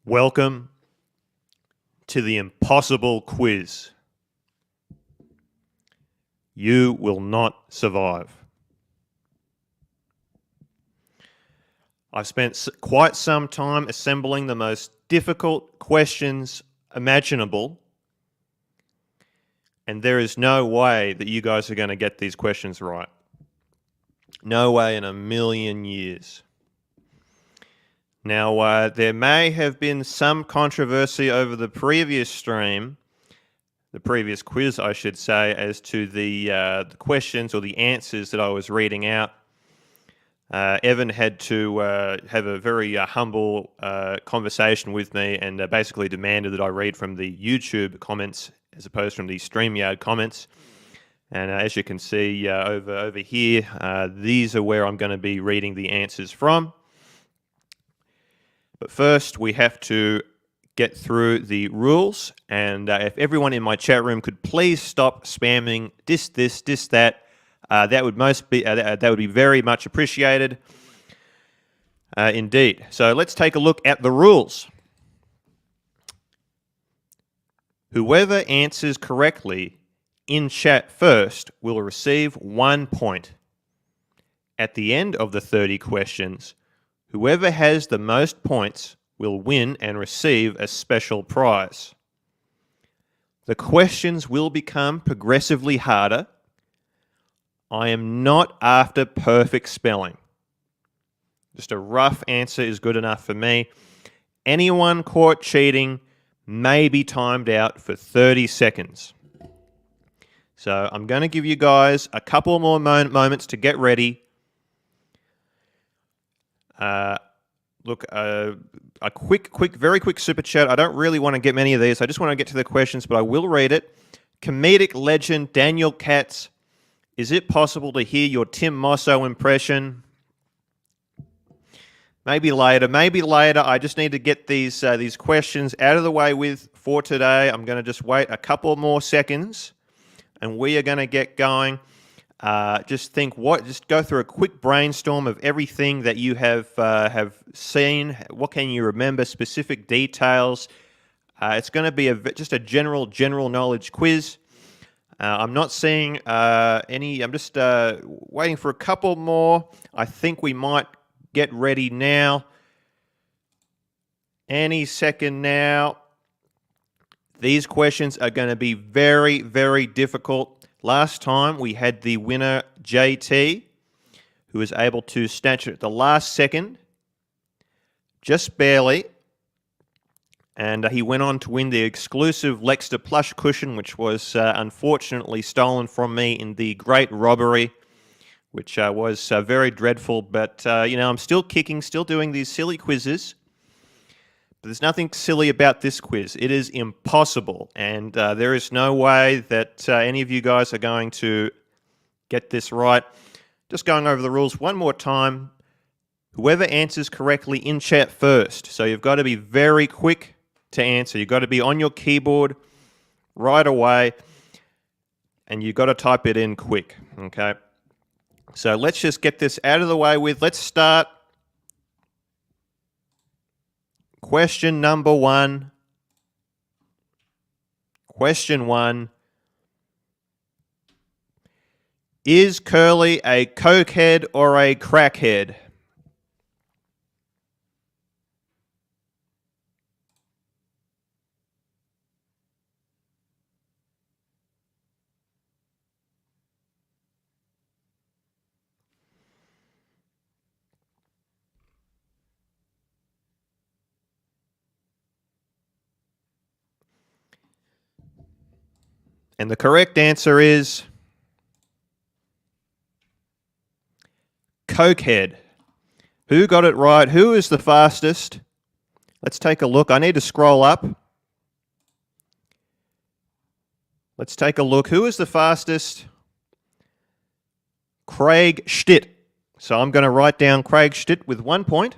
Welcome to the impossible quiz. You will not survive. I've spent quite some time assembling the most difficult questions imaginable, and there is no way that you guys are going to get these questions right. No way in a million years. Now, there may have been some controversy over the previous stream, the previous quiz, I should say, as to the questions or the answers that I was reading out. Evan had to have a very humble conversation with me and basically demanded that I read from the YouTube comments as opposed from the StreamYard comments. And as you can see over here, these are where I'm going to be reading the answers from. But first, we have to get through the rules, and if everyone in my chat room could please stop spamming this, that, that would be very much appreciated. Indeed. So let's take a look at the rules. Whoever answers correctly in chat first will receive 1 point. At the end of the 30 questions, whoever has the most points will win and receive a special prize. The questions will become progressively harder. I am not after perfect spelling. Just a rough answer is good enough for me. Anyone caught cheating may be timed out for 30 seconds. So I'm going to give you guys a couple more moments to get ready. Look, a very quick super chat. I don't really want to get many of these. I just want to get to the questions, but I will read it. Comedic legend Daniel Katz. Is it possible to hear your Tim Mosso impression? Maybe later. I just need to get these questions out of the way for today. I'm going to just wait a couple more seconds, and we are going to get going. Just go through a quick brainstorm of everything that you have seen. What can you remember? Specific details. It's going to be just a general knowledge quiz. I'm not seeing any. I'm just waiting for a couple more. I think we might get ready now. Any second now. These questions are going to be very, very difficult. Last time we had the winner, JT, who was able to snatch it at the last second, just barely. And he went on to win the exclusive Lexter plush cushion, which was unfortunately stolen from me in the Great Robbery, which was very dreadful. But, I'm still kicking, still doing these silly quizzes. But there's nothing silly about this quiz. It is impossible, and there is no way that any of you guys are going to get this right. Just going over the rules one more time. Whoever answers correctly in chat first. So you've got to be very quick to answer. You've got to be on your keyboard right away, and you've got to type it in quick, okay? So let's just get this out of the way with. Let's start. Question number 1. Question 1. Is Curly a cokehead or a crackhead? And the correct answer is cokehead. Who got it right? Who is the fastest? Let's take a look. I need to scroll up. Let's take a look. Who is the fastest? Craig Stitt. So I'm going to write down Craig Stitt with 1 point.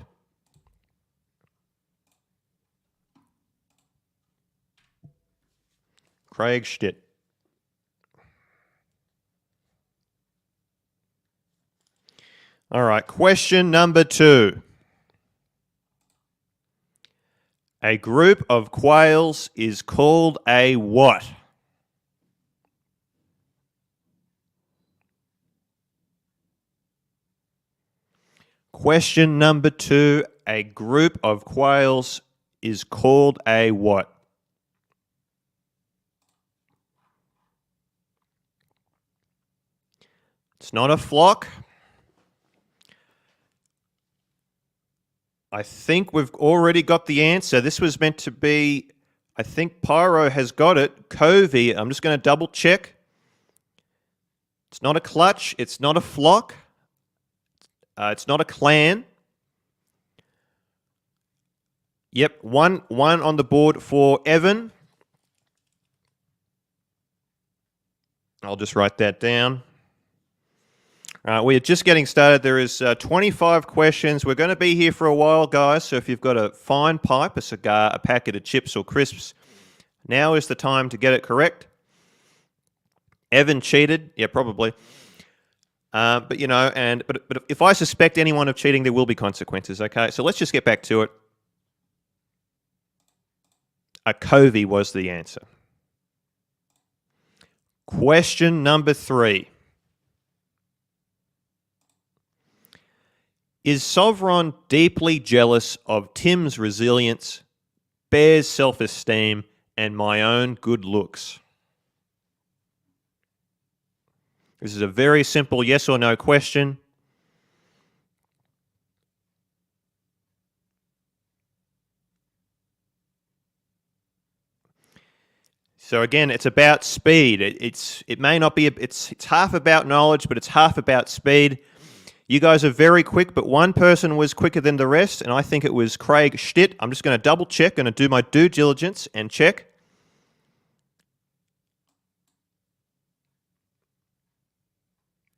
Craig Stitt. All right, question number 2. A group of quails is called a what? Question number 2. A group of quails is called a what? It's not a flock. I think we've already got the answer. This was meant to be, I think Pyro has got it. Covey. I'm just going to double check. It's not a clutch. It's not a flock. It's not a clan. Yep, one on the board for Evan. I'll just write that down. We are just getting started. There is 25 questions. We're going to be here for a while, guys. So if you've got a fine pipe, a cigar, a packet of chips or crisps, now is the time to get it correct. Evan cheated. Yeah, probably. But if I suspect anyone of cheating, there will be consequences. Okay, so let's just get back to it. A Covey was the answer. Question number 3. Is Sovron deeply jealous of Tim's resilience, Bear's self-esteem, and my own good looks? This is a very simple yes or no question. So again, it's about speed. It may not be. It's half about knowledge, but it's half about speed. You guys are very quick, but one person was quicker than the rest, and I think it was Craig Stitt. I'm just going to double check, going to do my due diligence and check.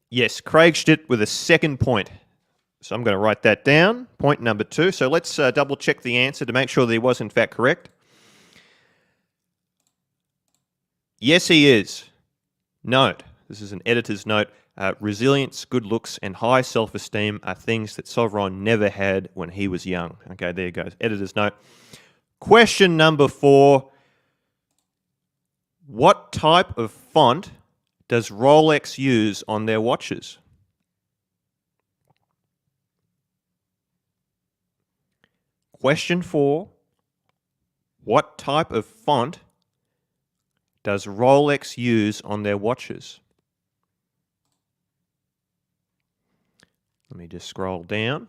Yes, Craig Stitt with a second point. So I'm going to write that down, point number 2. So let's double check the answer to make sure that he was in fact correct. Yes, he is. Note, this is an editor's note. Resilience, good looks, and high self-esteem are things that Sovron never had when he was young. Okay, there you go. Editor's note. Question number 4. What type of font does Rolex use on their watches? Question 4. What type of font does Rolex use on their watches? Let me just scroll down.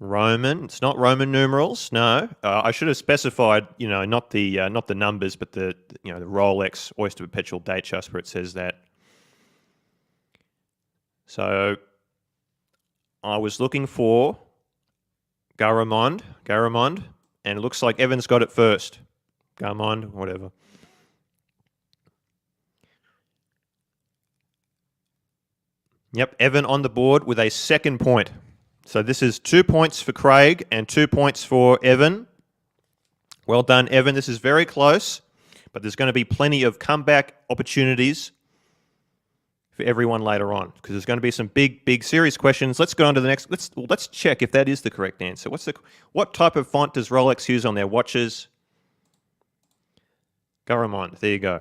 Roman. It's not Roman numerals. No, I should have specified. Not the numbers, but the Rolex Oyster Perpetual Date just where it says that. So I was looking for Garamond, and it looks like Evan's got it first. Garamond, whatever. Yep, Evan on the board with a second point. So this is 2 points for Craig and 2 points for Evan. Well done, Evan. This is very close, but there's going to be plenty of comeback opportunities for everyone later on because there's going to be some big serious questions. Let's go on to the next. Let's check if that is the correct answer. What type of font does Rolex use on their watches? Garamond. There you go.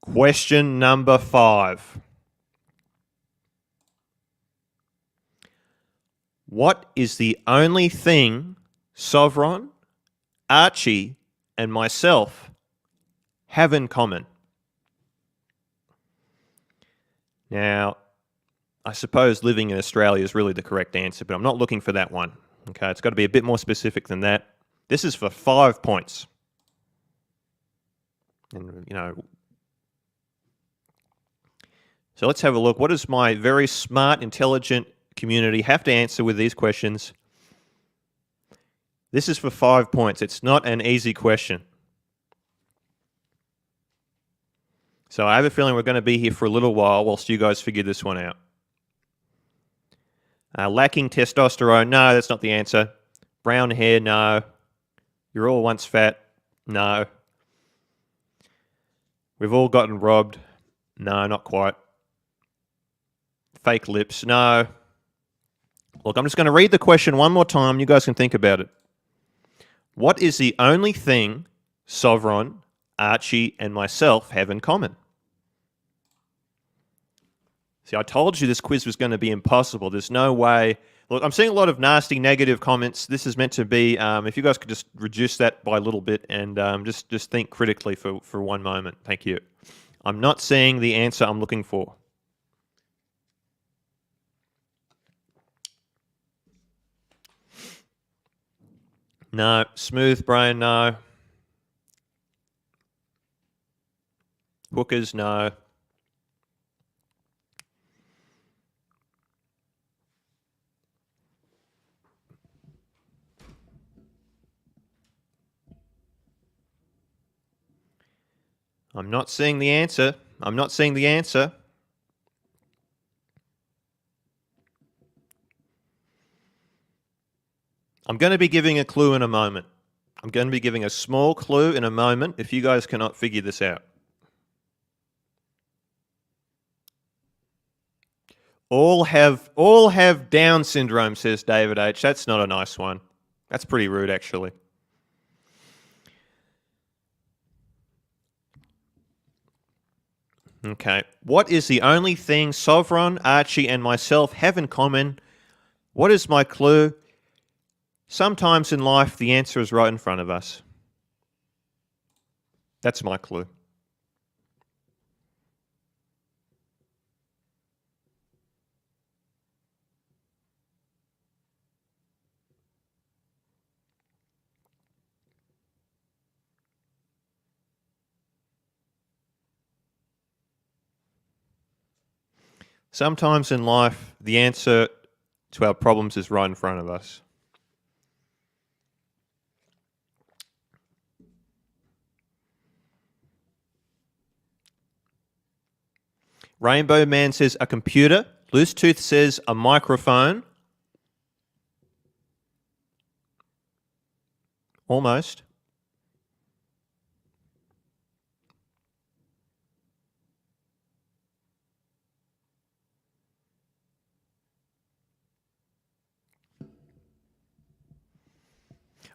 Question number 5. What is the only thing Sovron, Archie, and myself have in common? Now, I suppose living in Australia is really the correct answer, but I'm not looking for that one. Okay, it's got to be a bit more specific than that. This is for 5 points. And, so let's have a look. What does my very smart, intelligent community have to answer with these questions? This is for 5 points. It's not an easy question. So I have a feeling we're going to be here for a little while whilst you guys figure this one out. Lacking testosterone, no, that's not the answer. Brown hair, no. You're all once fat, no. We've all gotten robbed, no, not quite. Fake lips. No. Look, I'm just going to read the question one more time. You guys can think about it. What is the only thing Sovereign, Archie, and myself have in common? See, I told you this quiz was going to be impossible. There's no way. Look, I'm seeing a lot of nasty, negative comments. This is meant to be, if you guys could just reduce that by a little bit and just think critically for one moment. Thank you. I'm not seeing the answer I'm looking for. No. Smooth brain, no. Hookers, no. I'm not seeing the answer. I'm not seeing the answer. I'm going to be giving a clue in a moment. I'm going to be giving a small clue in a moment if you guys cannot figure this out. All have Down syndrome, says David H. That's not a nice one. That's pretty rude, actually. Okay. What is the only thing Sovereign, Archie, and myself have in common? What is my clue? Sometimes in life, the answer is right in front of us. That's my clue. Sometimes in life, the answer to our problems is right in front of us. Rainbow Man says a computer. Loose Tooth says a microphone. Almost.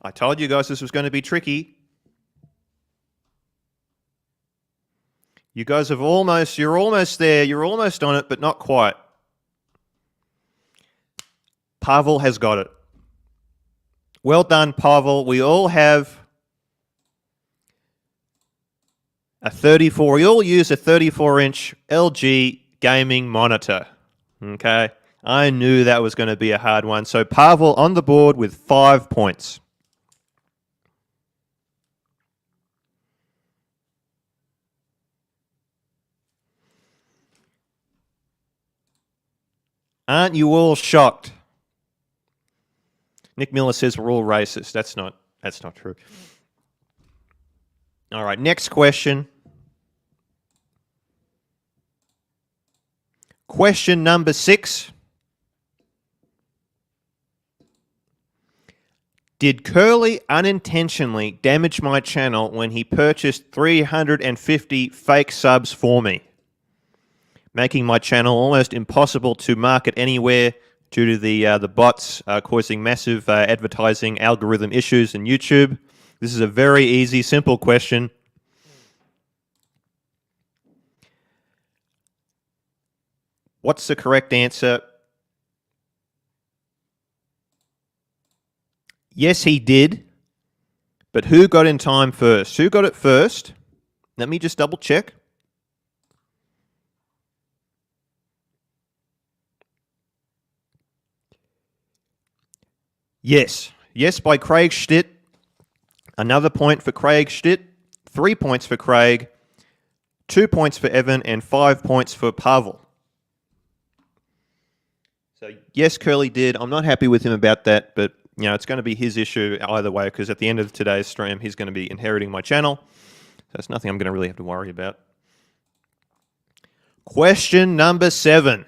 I told you guys this was going to be tricky. You guys you're almost there, you're almost on it, but not quite. Pavel has got it. Well done, Pavel. We all have we all use a 34-inch LG gaming monitor. Okay? I knew that was going to be a hard one. So Pavel on the board with 5 points. Aren't you all shocked? Nick Miller says we're all racist. That's not true. All right, next question. Question number 6. Did Curly unintentionally damage my channel when he purchased 350 fake subs for me, making my channel almost impossible to market anywhere due to the bots causing massive advertising algorithm issues in YouTube? This is a very easy, simple question. What's the correct answer? Yes, he did. But who got in time first? Who got it first? Let me just double check. Yes. Yes, by Craig Stitt. Another point for Craig Stitt. 3 points for Craig. 2 points for Evan and 5 points for Pavel. So yes, Curly did. I'm not happy with him about that, but you know, it's going to be his issue either way, because at the end of today's stream, he's going to be inheriting my channel. So it's nothing I'm going to really have to worry about. Question number 7.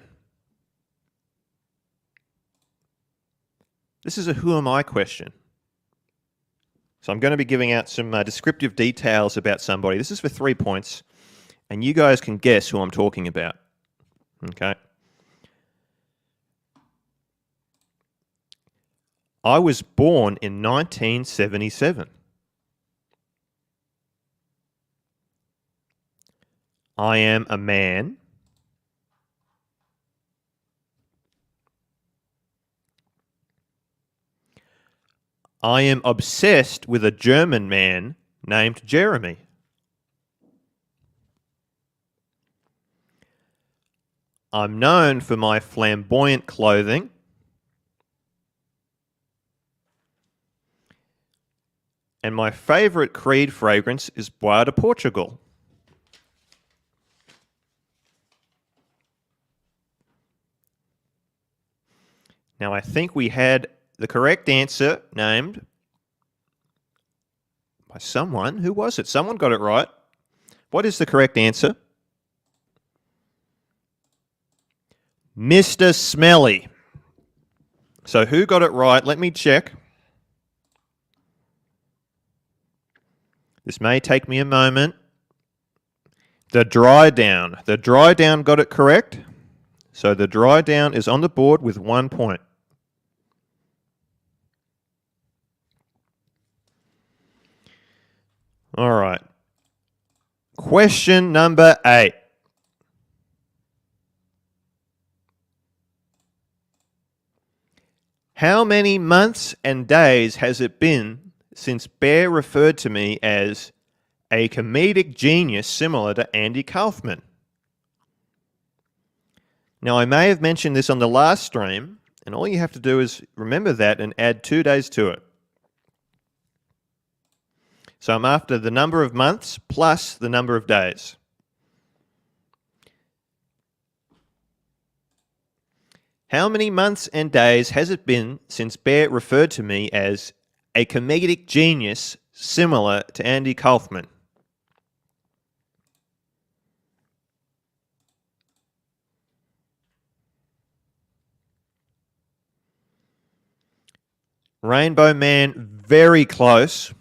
This is a who am I question. So I'm going to be giving out some descriptive details about somebody. This is for 3 points, and you guys can guess who I'm talking about. Okay. I was born in 1977. I am a man. I am obsessed with a German man named Jeremy. I'm known for my flamboyant clothing. And my favorite Creed fragrance is Bois de Portugal. Now, I think we had the correct answer named by someone. Who was it? Someone got it right. What is the correct answer? Mr. Smelly. So who got it right? Let me check. This may take me a moment. The Dry Down. The Dry Down got it correct. So the Dry Down is on the board with 1 point. All right. Question number 8. How many months and days has it been since Bear referred to me as a comedic genius similar to Andy Kaufman? Now, I may have mentioned this on the last stream, and all you have to do is remember that and add 2 days to it. So I'm after the number of months plus the number of days. How many months and days has it been since Bear referred to me as a comedic genius similar to Andy Kaufman? Rainbow Man, very close.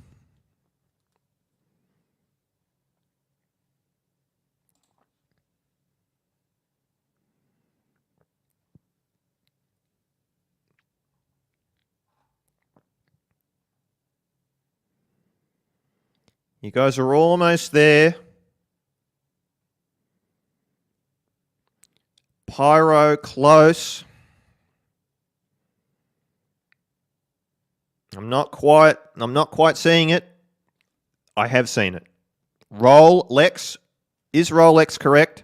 You guys are almost there. Pyro, close. I'm not quite seeing it. I have seen it. Rolex. Is Rolex correct?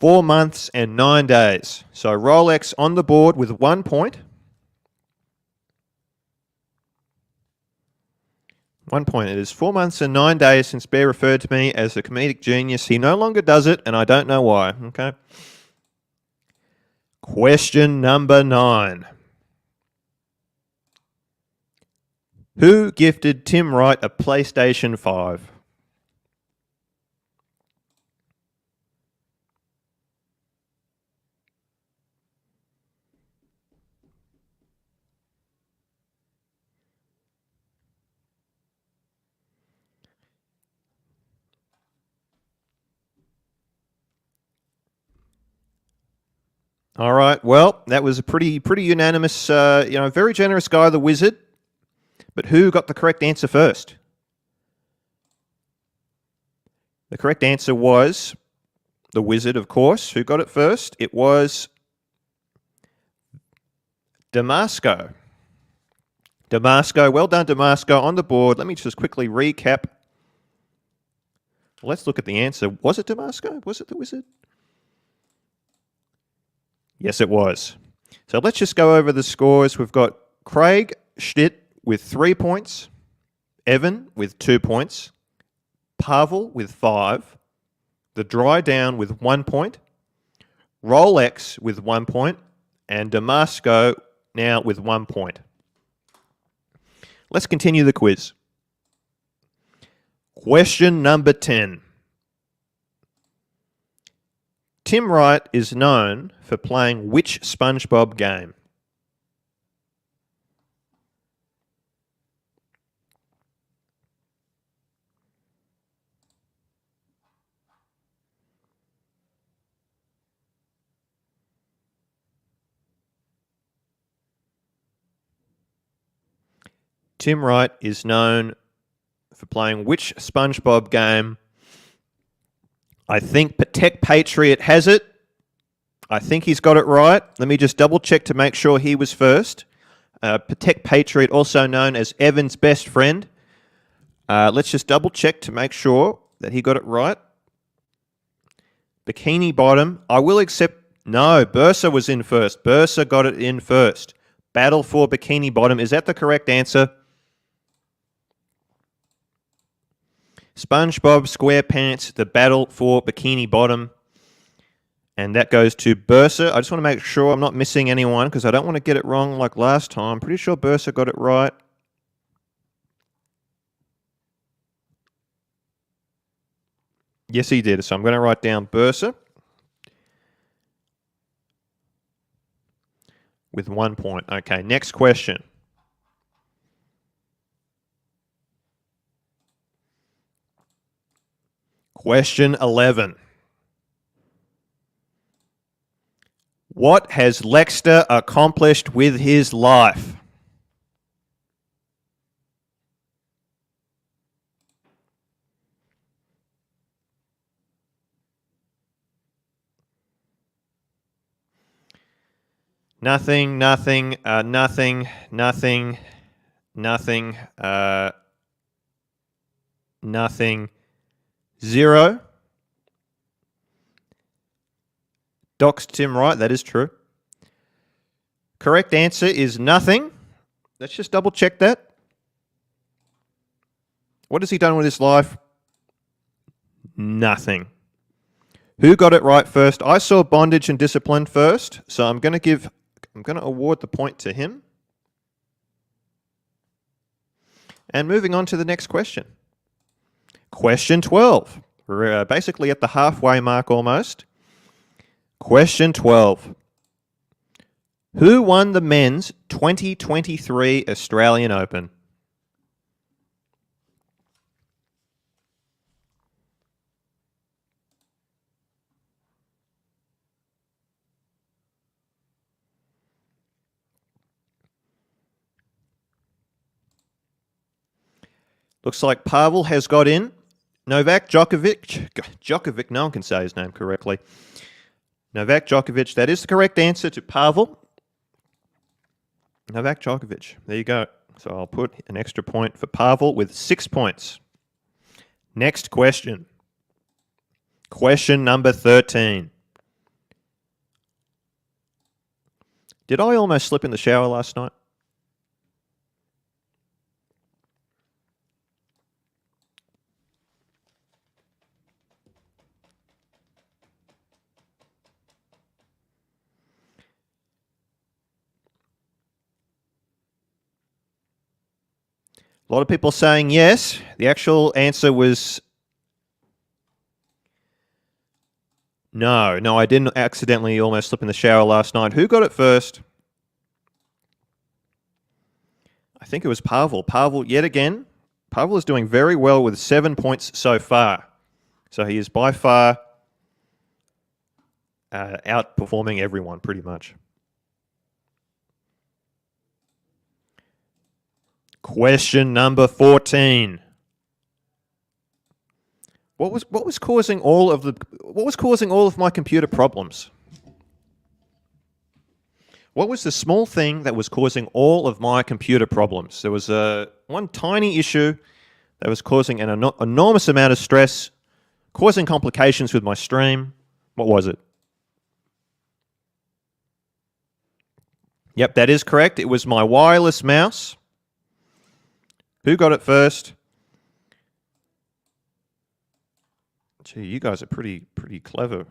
4 months and 9 days. So Rolex on the board with 1 point. 1 point. It is 4 months and 9 days since Bear referred to me as a comedic genius. He no longer does it, and I don't know why. Okay. Question number 9. Who gifted Tim Wright a PlayStation 5? All right. Well, that was a pretty unanimous, very generous guy, the Wizard. But who got the correct answer first? The correct answer was the Wizard, of course. Who got it first? It was Damasco. Damasco. Well done, Damasco, on the board. Let me just quickly recap. Let's look at the answer. Was it Damasco? Was it the Wizard? Yes, it was. So let's just go over the scores. We've got Craig Schnitt with 3 points, Evan with 2 points, Pavel with 5, the Dry Down with 1 point, Rolex with 1 point, and Damasco now with 1 point. Let's continue the quiz. Question number 10. Tim Wright is known for playing which SpongeBob game? Tim Wright is known for playing which SpongeBob game? I think Protect Patriot has it. I think he's got it right. Let me just double check to make sure he was first. Protect Patriot, also known as Evan's best friend. Let's just double check to make sure that he got it right. Bikini Bottom. I will accept... No, Bursa was in first. Bursa got it in first. Battle for Bikini Bottom. Is that the correct answer? SpongeBob SquarePants, the Battle for Bikini Bottom. And that goes to Bursa. I just want to make sure I'm not missing anyone because I don't want to get it wrong like last time. I'm pretty sure Bursa got it right. Yes, he did. So I'm going to write down Bursa with 1 point. Okay, next question. Question 11. What has Lexter accomplished with his life? Nothing, nothing, nothing, nothing, nothing, nothing, 0. Docs Tim Wright, that is true. Correct answer is nothing. Let's just double check that. What has he done with his life? Nothing. Who got it right first? I saw bondage and discipline first, so I'm going to award the point to him. And moving on to the next question. Question 12. We're basically at the halfway mark almost. Question 12. Who won the men's 2023 Australian Open? Looks like Pavel has got in. Novak Djokovic, no one can say his name correctly. Novak Djokovic, that is the correct answer to Pavel. Novak Djokovic, there you go. So I'll put an extra point for Pavel with 6 points. Next question. Question number 13. Did I almost slip in the shower last night? A lot of people saying yes. The actual answer was no. No, I didn't accidentally almost slip in the shower last night. Who got it first? I think it was Pavel. Pavel, yet again. Pavel is doing very well with 7 points so far. So he is by far outperforming everyone pretty much. Question number 14. What was causing all of my computer problems? What was the small thing that was causing all of my computer problems? There was one tiny issue that was causing an enormous amount of stress, causing complications with my stream. What was it? Yep, that is correct. It was my wireless mouse. Who got it first? Gee, you guys are pretty clever.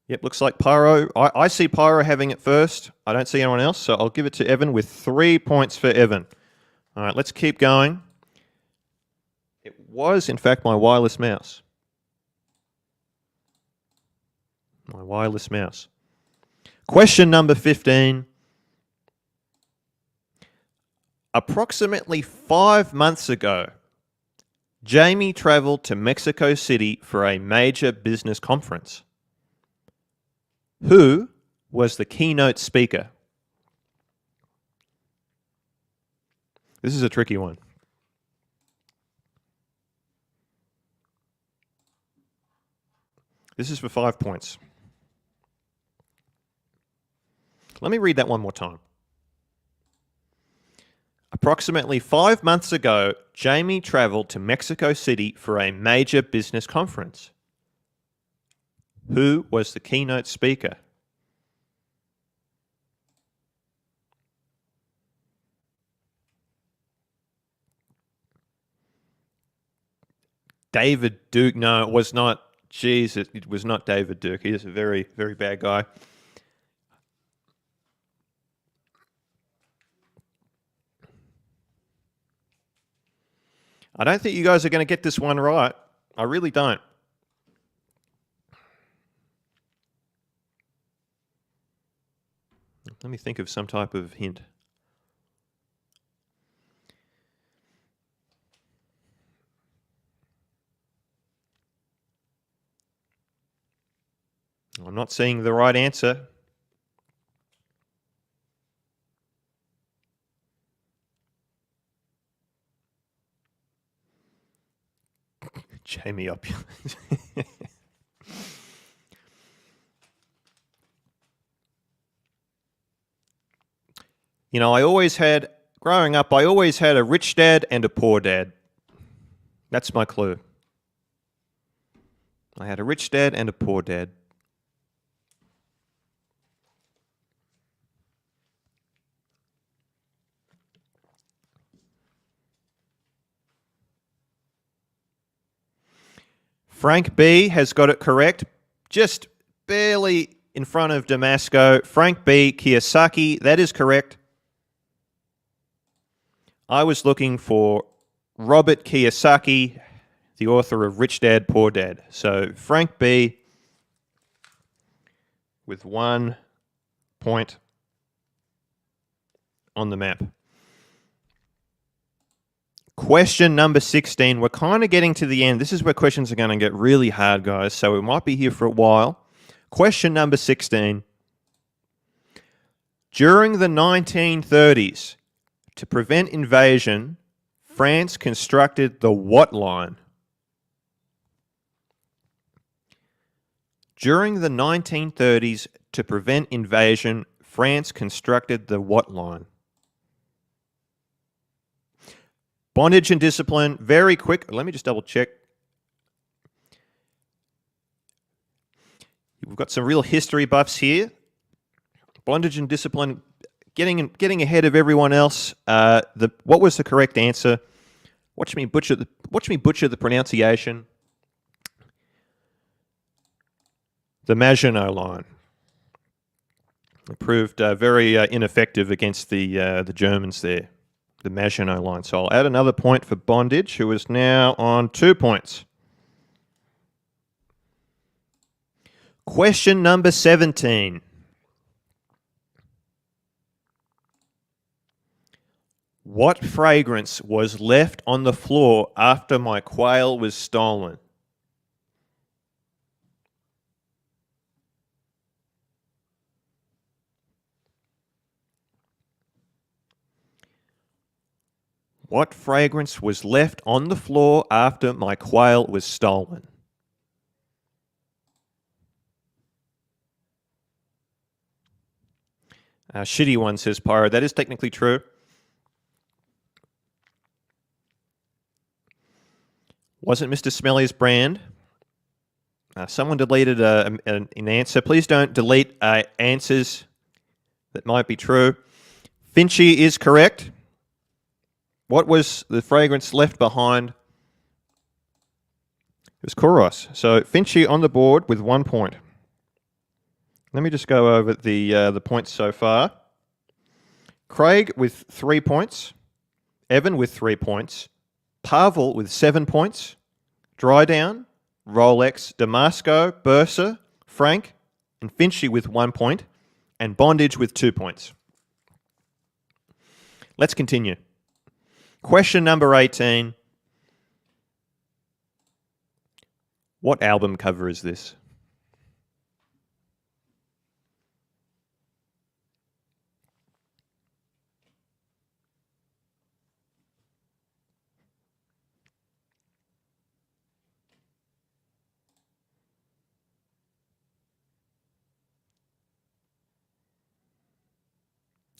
Yep, looks like Pyro. I see Pyro having it first. I don't see anyone else, so I'll give it to Evan with 3 points for Evan. All right, let's keep going. It was, in fact, my wireless mouse. My wireless mouse. Question number 15. Approximately 5 months ago, Jamie travelled to Mexico City for a major business conference. Who was the keynote speaker? This is a tricky one. This is for 5 points. Let me read that one more time. Approximately 5 months ago, Jamie travelled to Mexico City for a major business conference. Who was the keynote speaker? David Duke. No, it was not. Jeez, it was not David Duke. He is a very, very bad guy. I don't think you guys are going to get this one right. I really don't. Let me think of some type of hint. I'm not seeing the right answer. Jamie Opulence. You know, growing up, I always had a rich dad and a poor dad. That's my clue. I had a rich dad and a poor dad. Frank B has got it correct, just barely in front of Damasco. Frank B, Kiyosaki, that is correct. I was looking for Robert Kiyosaki, the author of Rich Dad, Poor Dad. So Frank B with 1 point on the map. Question number 16. We're kind of getting to the end. This is where questions are going to get really hard, guys, so we might be here for a while. Question number 16. During the 1930s, to prevent invasion, France constructed the what line? During the 1930s, to prevent invasion, France constructed the what line? Bondage and discipline, very quick. Let me just double check. We've got some real history buffs here. Bondage and discipline, getting ahead of everyone else. What was the correct answer? Watch me butcher the pronunciation. The Maginot Line. It proved very ineffective against the Germans there. The Maginot Line. So I'll add another point for Bondage, who is now on 2 points. Question number 17. What fragrance was left on the floor after my quail was stolen? What fragrance was left on the floor after my quail was stolen? Shitty one, says Pyro. That is technically true. Wasn't Mr. Smelly's brand. Someone deleted an answer. Please don't delete answers that might be true. Finchy is correct. What was the fragrance left behind? It was Kouros. So Finchy on the board with 1 point. Let me just go over the points so far. Craig with 3 points. Evan with 3 points. Pavel with 7 points. Drydown, Rolex, Damasco, Bursa, Frank, and Finchy with 1 point. And Bondage with 2 points. Let's continue. Question number 18. What album cover is this?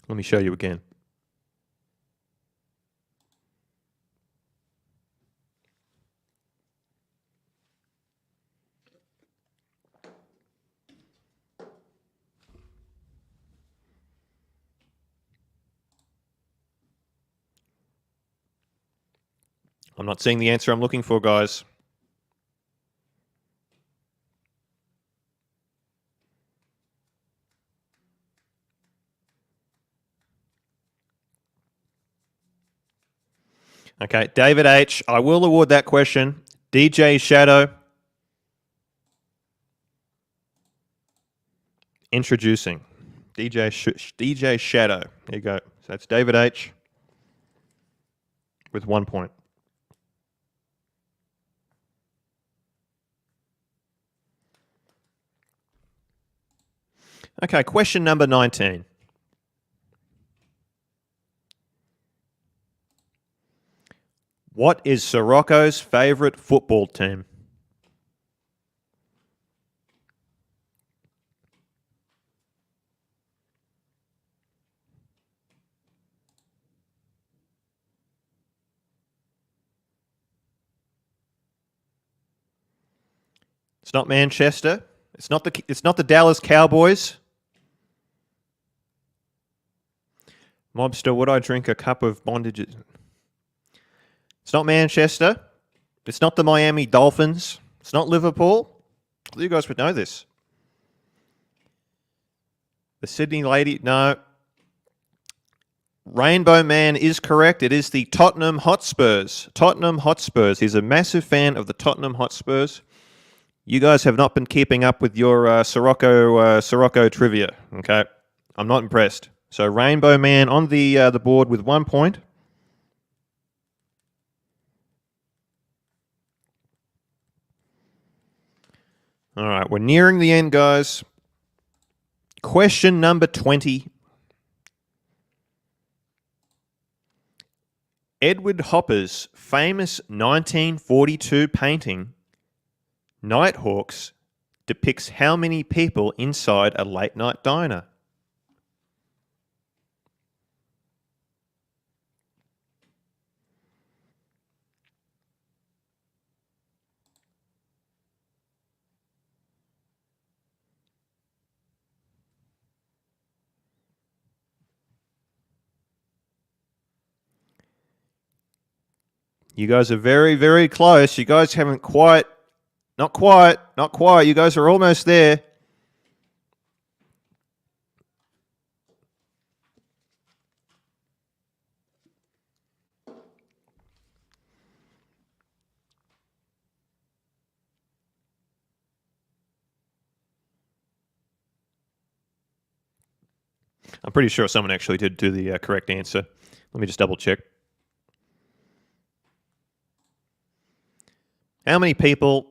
Let me show you again. I'm not seeing the answer I'm looking for, guys. Okay, David H., I will award that question. DJ Shadow. Introducing. DJ Shadow. There you go. So that's David H. with 1 point. Okay, question number 19. What is Sirocco's favourite football team? It's not Manchester. It's not the Dallas Cowboys. Mobster, would I drink a cup of bondage? It's not Manchester. It's not the Miami Dolphins. It's not Liverpool. You guys would know this. The Sydney Lady, no. Rainbow Man is correct. It is the Tottenham Hotspurs. Tottenham Hotspurs. He's a massive fan of the Tottenham Hotspurs. You guys have not been keeping up with your Sirocco trivia. Okay, I'm not impressed. So Rainbow Man on the board with 1 point. All right, we're nearing the end, guys. Question number 20. Edward Hopper's famous 1942 painting, Nighthawks, depicts how many people inside a late-night diner? You guys are very, very close. You guys haven't quite, not quite. You guys are almost there. I'm pretty sure someone actually did do the correct answer. Let me just double check. How many people?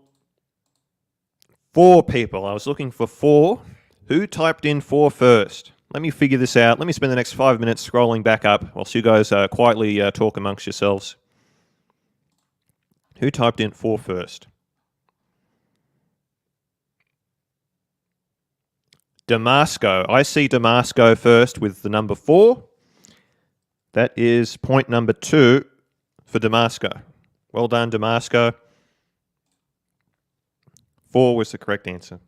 4 people. I was looking for 4. Who typed in 4 first? Let me figure this out. Let me spend the next 5 minutes scrolling back up whilst you guys quietly talk amongst yourselves. Who typed in 4 first? Damasco. I see Damasco first with the number 4. That is point number 2 for Damasco. Well done, Damasco. 4 was the correct answer.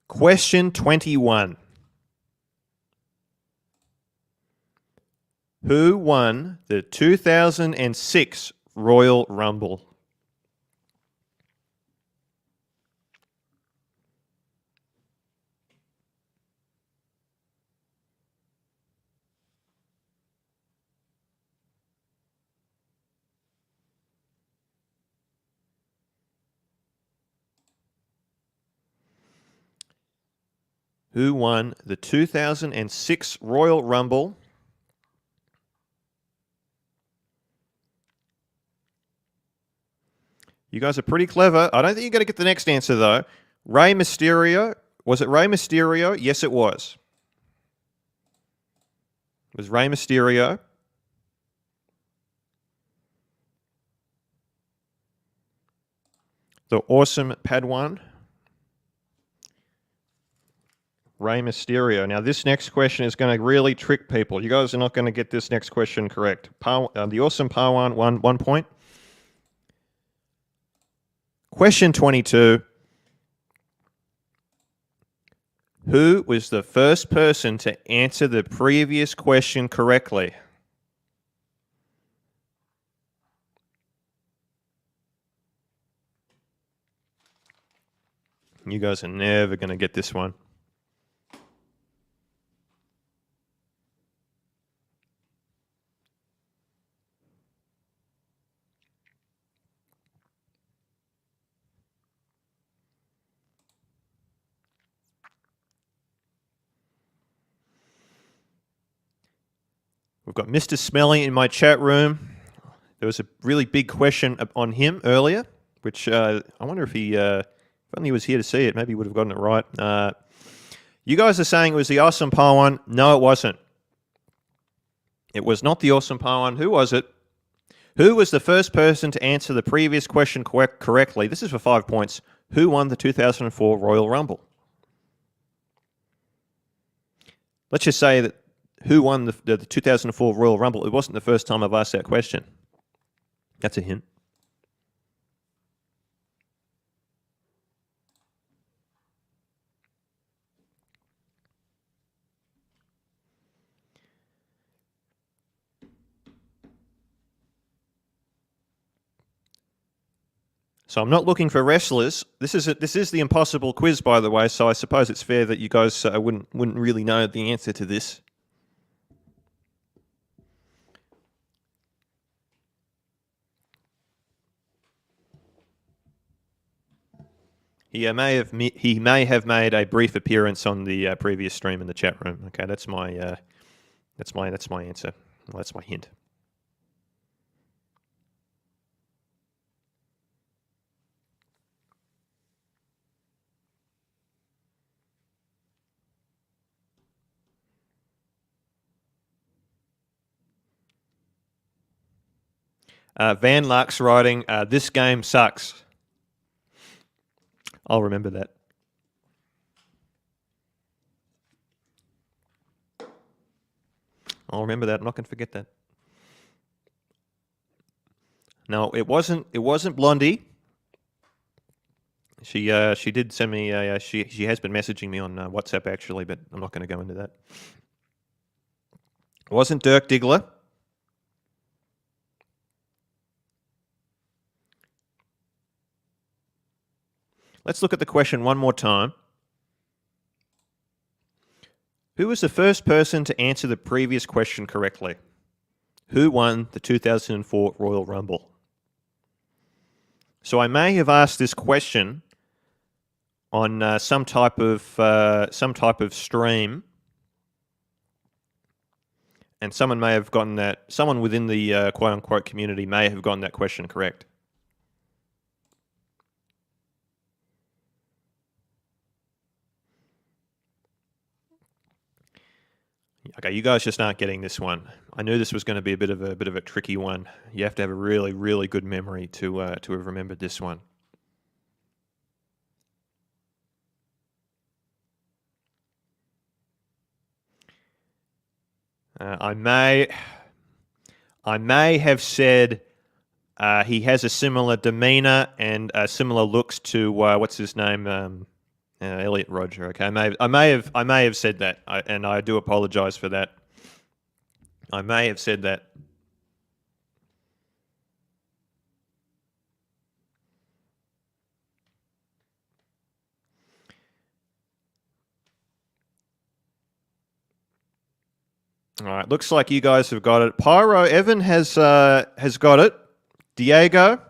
Question 21. Who won the 2006 Royal Rumble? Who won the 2006 Royal Rumble? You guys are pretty clever. I don't think you're going to get the next answer, though. Rey Mysterio. Was it Rey Mysterio? Yes, it was. It was Rey Mysterio. The awesome Padawan. Rey Mysterio. Now, this next question is going to really trick people. You guys are not going to get this next question correct. The Awesome Parwan won 1 point. Question 22. Who was the first person to answer the previous question correctly? You guys are never going to get this one. We've got Mr. Smelly in my chat room. There was a really big question on him earlier, which I wonder if if only he was here to see it, maybe he would have gotten it right. You guys are saying it was the Awesome Parwan. No, it wasn't. It was not the Awesome Parwan. Who was it? Who was the first person to answer the previous question correctly? This is for 5 points. Who won the 2004 Royal Rumble? Let's just say that who won the 2004 Royal Rumble? It wasn't the first time I've asked that question. That's a hint. So I'm not looking for wrestlers. This is the impossible quiz, by the way. So I suppose it's fair that you guys wouldn't really know the answer to this. He may have made a brief appearance on the previous stream in the chat room. Okay, that's my answer. Well, that's my hint. Van Lark's writing, this game sucks. I'll remember that. I'll remember that. I'm not going to forget that. No, it wasn't Blondie. She did send me she has been messaging me on WhatsApp actually, but I'm not going to go into that. It wasn't Dirk Diggler. Let's look at the question one more time. Who was the first person to answer the previous question correctly? Who won the 2004 Royal Rumble? So I may have asked this question on some type of stream, and someone may have gotten that. Someone within the quote unquote community may have gotten that question correct. Okay, you guys just aren't getting this one. I knew this was going to be a bit of a tricky one. You have to have a really, really good memory to have remembered this one. I may have said he has a similar demeanor and similar looks to what's his name. Elliot Roger. Okay, I may have said that, and I do apologise for that. I may have said that. All right, looks like you guys have got it. Pyro Evan has got it. Diego,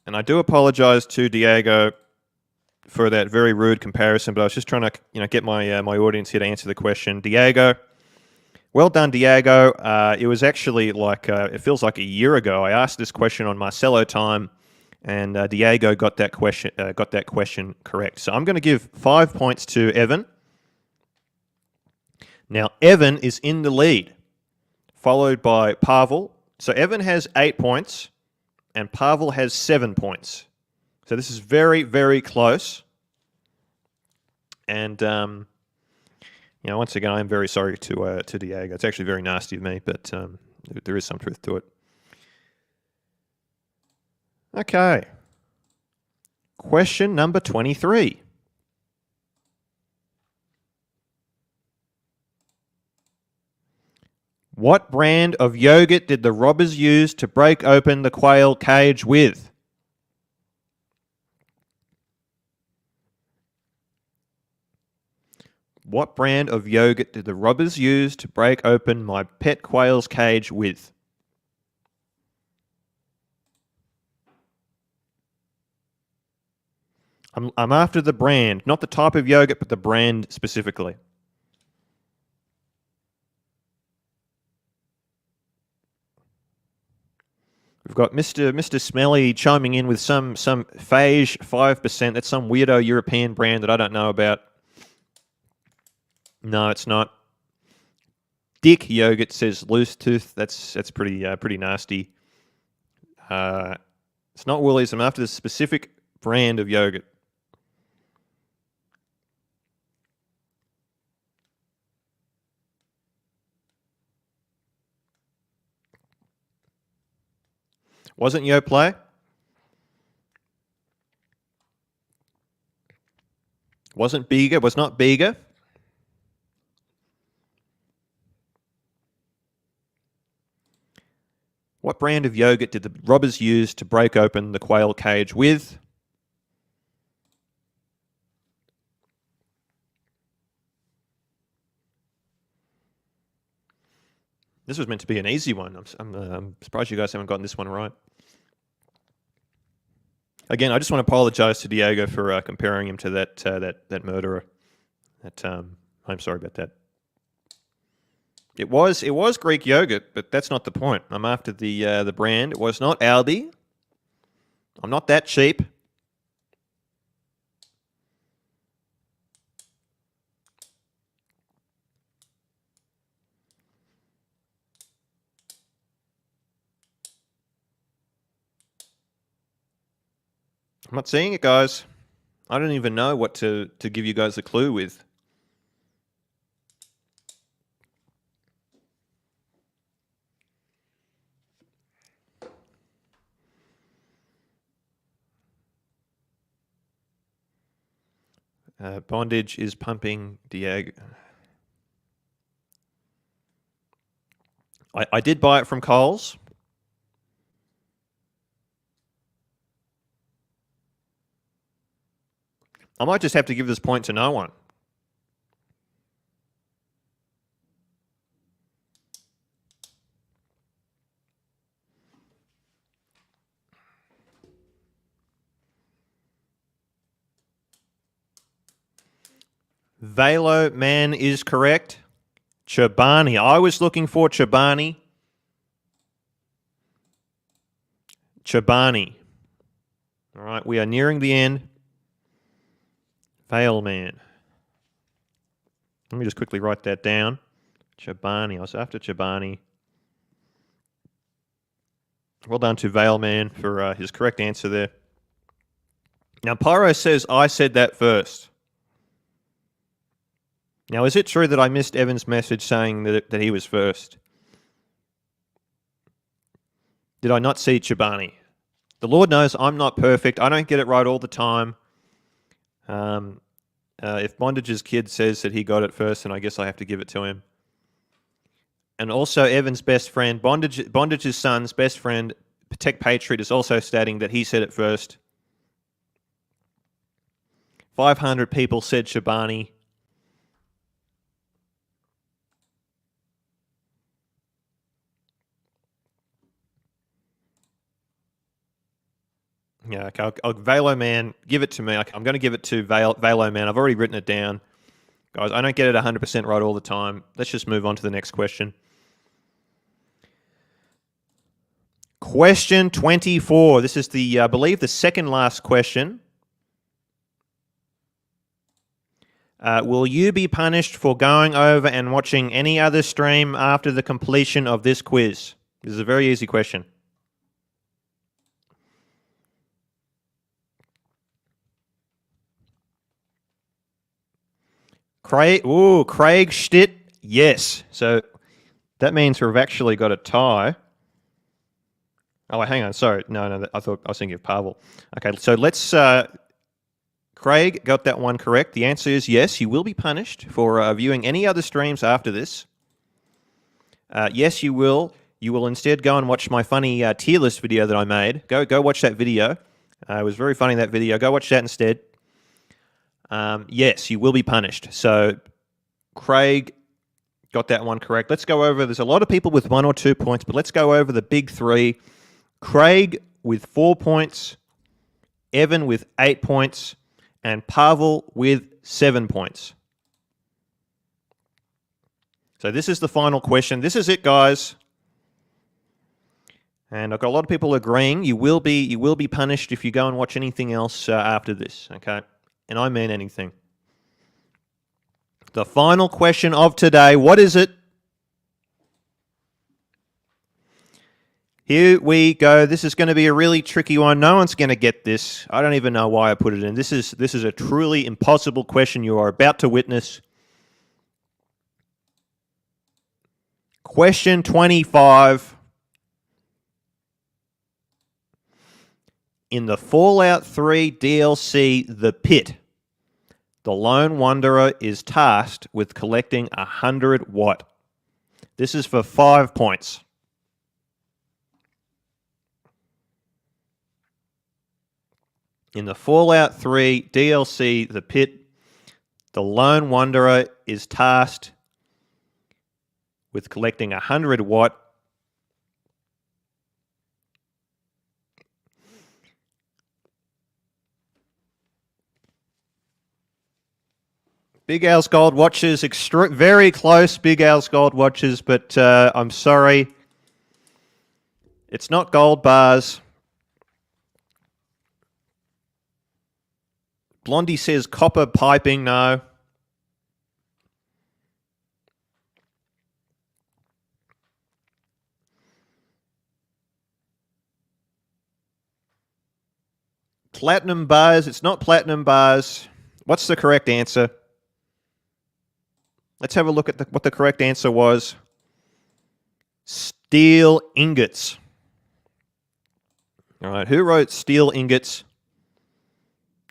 and I do apologise to Diego for that very rude comparison, but I was just trying to get my my audience here to answer the question. Diego, well done, Diego. It was actually like it feels like a year ago. I asked this question on Marcelo time, and Diego got that question correct. So I'm going to give 5 points to Evan. Now Evan is in the lead, followed by Pavel. So Evan has 8 points, and Pavel has 7 points. So this is very, very close. And once again, I'm very sorry to Diego. It's actually very nasty of me, but there is some truth to it. Okay. Question number 23. What brand of yogurt did the robbers use to break open the quail cage with? What brand of yogurt did the robbers use to break open my pet quail's cage with? I'm after the brand, not the type of yogurt, but the brand specifically. We've got Mr. Smelly chiming in with some Phage 5%. That's some weirdo European brand that I don't know about. No, it's not. Dick Yogurt says Loose Tooth. That's pretty nasty. It's not Woolies. I'm after the specific brand of yogurt. Wasn't Yoplait? Wasn't Bega? Was not Bega? What brand of yogurt did the robbers use to break open the quail cage with? This was meant to be an easy one. I'm surprised you guys haven't gotten this one right. Again, I just want to apologise to Diego for comparing him to that murderer. I'm sorry about that. It was Greek yogurt, but that's not the point. I'm after the brand. It was not Aldi. I'm not that cheap. I'm not seeing it, guys. I don't even know what to give you guys a clue with. Bondage is pumping Diego. I did buy it from Coles. I might just have to give this point to no one. Velo Man is correct. Chobani. I was looking for Chobani. Chobani. All right, we are nearing the end. Veil Man. Let me just quickly write that down. Chobani. I was after Chobani. Well done to Veil Man for his correct answer there. Now, Pyro says I said that first. Now, is it true that I missed Evan's message saying that he was first? Did I not see Chobani? The Lord knows I'm not perfect. I don't get it right all the time. If Bondage's kid says that he got it first, then I guess I have to give it to him. And also Evan's best friend, Bondage's son's best friend, Tech Patriot, is also stating that he said it first. 500 people said Chobani. Yeah, okay. Velo Man, give it to me. I'm going to give it to Velo Man. I've already written it down. Guys, I don't get it 100% right all the time. Let's just move on to the next question. Question 24. This is I believe, the second last question. Will you be punished for going over and watching any other stream after the completion of this quiz? This is a very easy question. Craig Stitt, yes. So that means we've actually got a tie. Oh, hang on. Sorry. No. I was thinking of Pavel. Okay, so let's... Craig got that one correct. The answer is yes, you will be punished for viewing any other streams after this. Yes, you will. You will instead go and watch my funny tier list video that I made. Go watch that video. It was very funny, that video. Go watch that instead. Yes, you will be punished. So Craig got that one correct. Let's go over... There's a lot of people with 1 or 2 points, but let's go over the big three. Craig with 4 points, Evan with 8 points, and Pavel with 7 points. So this is the final question. This is it, guys. And I've got a lot of people agreeing. You will be punished if you go and watch anything else after this, okay? And I mean anything. The final question of today, what is it? Here we go. This is going to be a really tricky one. No one's going to get this. I don't even know why I put it in. This is a truly impossible question you are about to witness. Question 25. In the Fallout 3 DLC, The Pit, the Lone Wanderer is tasked with collecting 100 what? This is for 5 points. In the Fallout 3 DLC, The Pit, the Lone Wanderer is tasked with collecting 100 what? Big Al's Gold Watches, very close, Big Al's Gold Watches, but I'm sorry. It's not gold bars. Blondie says copper piping, no. Platinum bars, it's not platinum bars. What's the correct answer? Let's have a look at what the correct answer was. Steel ingots. All right, who wrote steel ingots?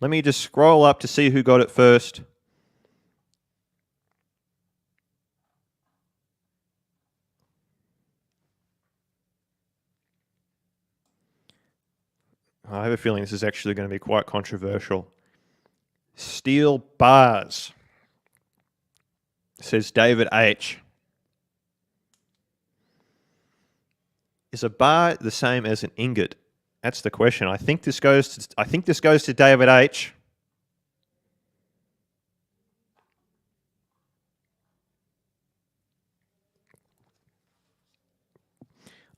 Let me just scroll up to see who got it first. I have a feeling this is actually going to be quite controversial. Steel bars, says David H. Is a bar the same as an ingot? That's the question. I think this goes to David H.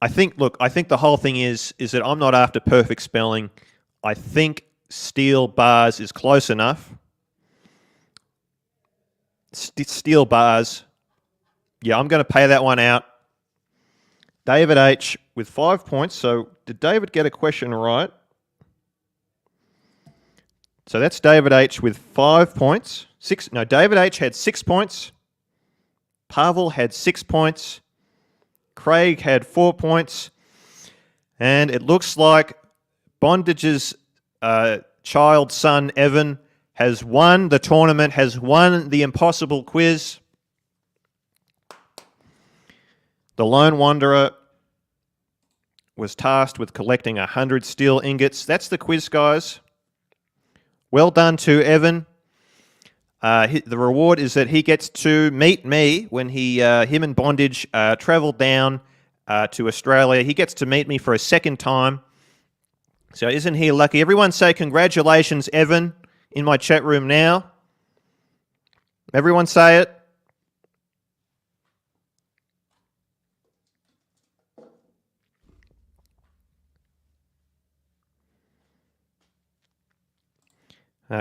I think the whole thing is that I'm not after perfect spelling. I think steel bars is close enough. Steel bars. Yeah, I'm going to pay that one out. David H. with 5 points. So did David get a question right? So that's David H. with 5 points. David H. had 6 points. Pavel had 6 points. Craig had 4 points. And it looks like Bondage's child son, Evan, has won the tournament, has won the impossible quiz. The Lone Wanderer was tasked with collecting 100 steel ingots. That's the quiz, guys. Well done to Evan. The reward is that he gets to meet me when him and Bondage travel down to Australia. He gets to meet me for a second time. So isn't he lucky? Everyone say congratulations, Evan, in my chat room now. Everyone say it.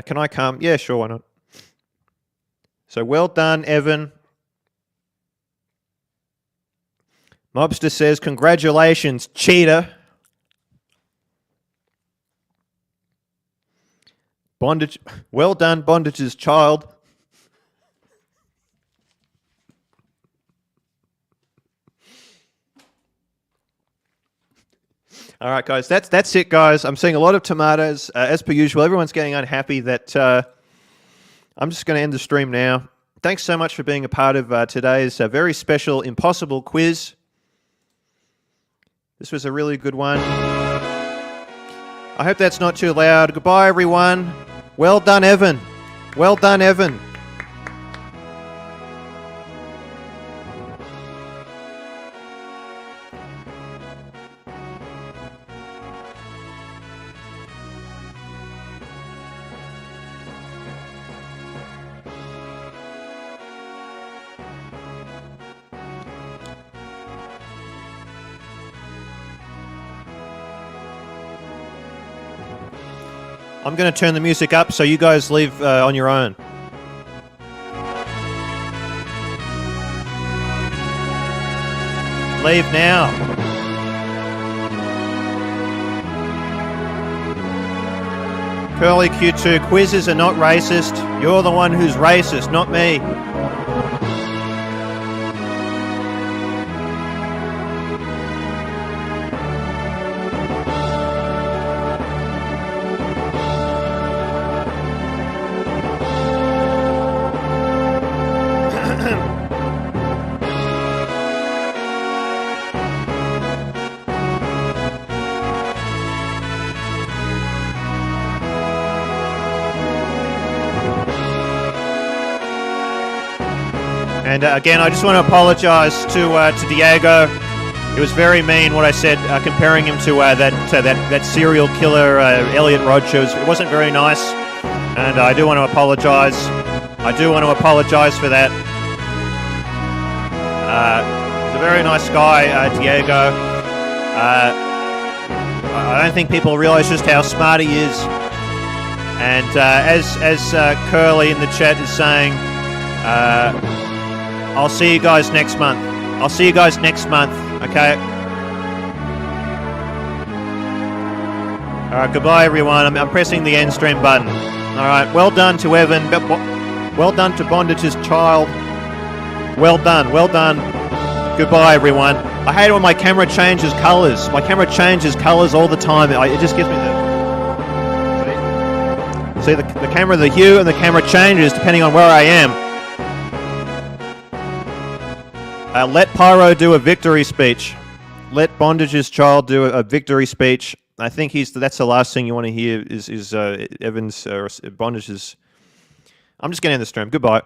Can I come? Yeah, sure, why not? So well done, Evan. Mobster says, congratulations, cheater. Bondage, well done, Bondage's child. All right, guys, that's it, guys. I'm seeing a lot of tomatoes, as per usual. Everyone's getting unhappy that I'm just going to end the stream now. Thanks so much for being a part of today's very special Impossible quiz. This was a really good one. I hope that's not too loud. Goodbye, everyone. Well done, Evan. Well done, Evan. I'm going to turn the music up so you guys leave on your own. Leave now. Curly Q2, quizzes are not racist. You're the one who's racist, not me. And again, I just want to apologise to Diego. It was very mean what I said, comparing him to that serial killer Elliot Rodgers. It wasn't very nice, and I do want to apologise. I do want to apologise for that. He's a very nice guy, Diego. I don't think people realise just how smart he is. And as Curly in the chat is saying, I'll see you guys next month. I'll see you guys next month, okay? All right, goodbye, everyone. I'm pressing the end stream button. All right, well done to Evan. Well done to Bondage's child. Well done, well done. Goodbye, everyone. I hate it when my camera changes colours. My camera changes colours all the time. It just gives me the... See, the camera, the hue and the camera changes depending on where I am. Let Pyro do a victory speech. Let Bondage's child do a victory speech. I think that's the last thing you want to hear is Evans or Bondage's. I'm just going to end the stream. Goodbye.